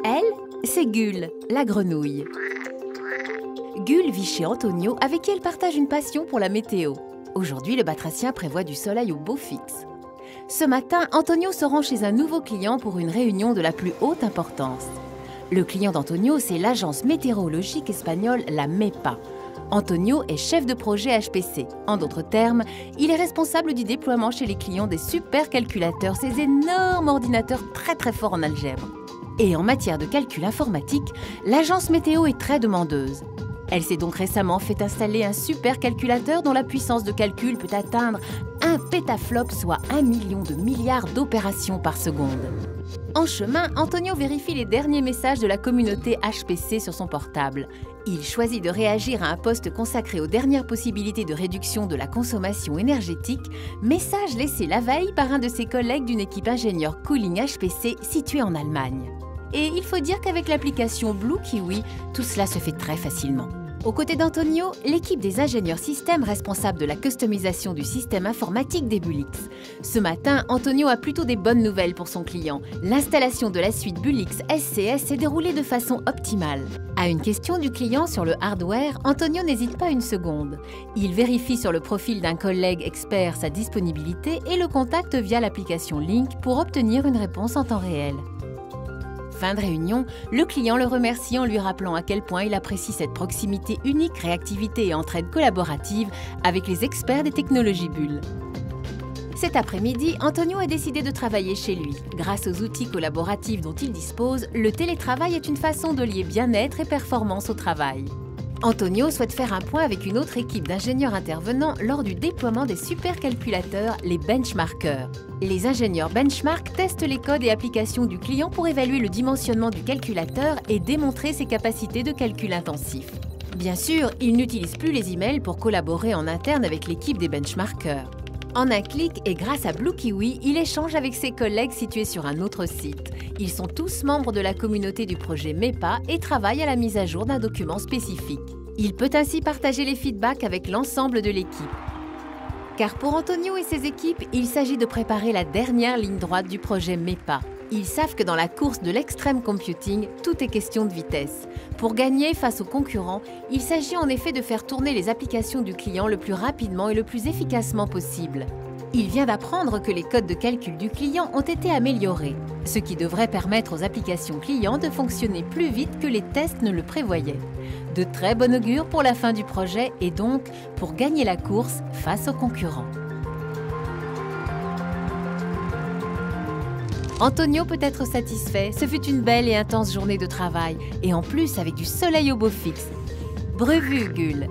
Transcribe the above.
Elle, c'est Gull, la grenouille. Gull vit chez Antonio, avec qui elle partage une passion pour la météo. Aujourd'hui, le batracien prévoit du soleil au beau fixe. Ce matin, Antonio se rend chez un nouveau client pour une réunion de la plus haute importance. Le client d'Antonio, c'est l'agence météorologique espagnole, la MEPA. Antonio est chef de projet HPC. En d'autres termes, il est responsable du déploiement chez les clients des supercalculateurs, ces énormes ordinateurs très forts en algèbre. Et en matière de calcul informatique, l'agence météo est très demandeuse. Elle s'est donc récemment fait installer un supercalculateur dont la puissance de calcul peut atteindre 1 pétaflop, soit 1 million de milliards d'opérations par seconde. En chemin, Antonio vérifie les derniers messages de la communauté HPC sur son portable. Il choisit de réagir à un post consacré aux dernières possibilités de réduction de la consommation énergétique, message laissé la veille par un de ses collègues d'une équipe ingénieur Cooling HPC située en Allemagne. Et il faut dire qu'avec l'application Blue Kiwi, tout cela se fait très facilement. Aux côtés d'Antonio, l'équipe des ingénieurs système responsables de la customisation du système informatique des Bullix. Ce matin, Antonio a plutôt des bonnes nouvelles pour son client. L'installation de la suite Bullix SCS s'est déroulée de façon optimale. À une question du client sur le hardware, Antonio n'hésite pas une seconde. Il vérifie sur le profil d'un collègue expert sa disponibilité et le contacte via l'application Link pour obtenir une réponse en temps réel. Fin de réunion, le client le remercie en lui rappelant à quel point il apprécie cette proximité unique, réactivité et entraide collaborative avec les experts des technologies Bull. Cet après-midi, Antonio a décidé de travailler chez lui. Grâce aux outils collaboratifs dont il dispose, le télétravail est une façon de lier bien-être et performance au travail. Antonio souhaite faire un point avec une autre équipe d'ingénieurs intervenants lors du déploiement des supercalculateurs, les benchmarkers. Les ingénieurs benchmark testent les codes et applications du client pour évaluer le dimensionnement du calculateur et démontrer ses capacités de calcul intensif. Bien sûr, ils n'utilisent plus les emails pour collaborer en interne avec l'équipe des benchmarkers. En un clic et grâce à Blue Kiwi, il échange avec ses collègues situés sur un autre site. Ils sont tous membres de la communauté du projet MEPA et travaillent à la mise à jour d'un document spécifique. Il peut ainsi partager les feedbacks avec l'ensemble de l'équipe. Car pour Antonio et ses équipes, il s'agit de préparer la dernière ligne droite du projet MEPA. Ils savent que dans la course de l'extreme computing, tout est question de vitesse. Pour gagner face aux concurrents, il s'agit en effet de faire tourner les applications du client le plus rapidement et le plus efficacement possible. Il vient d'apprendre que les codes de calcul du client ont été améliorés, ce qui devrait permettre aux applications clients de fonctionner plus vite que les tests ne le prévoyaient. De très bon augure pour la fin du projet et donc pour gagner la course face aux concurrents. Antonio peut être satisfait, ce fut une belle et intense journée de travail, et en plus avec du soleil au beau fixe. Brevu, Gull!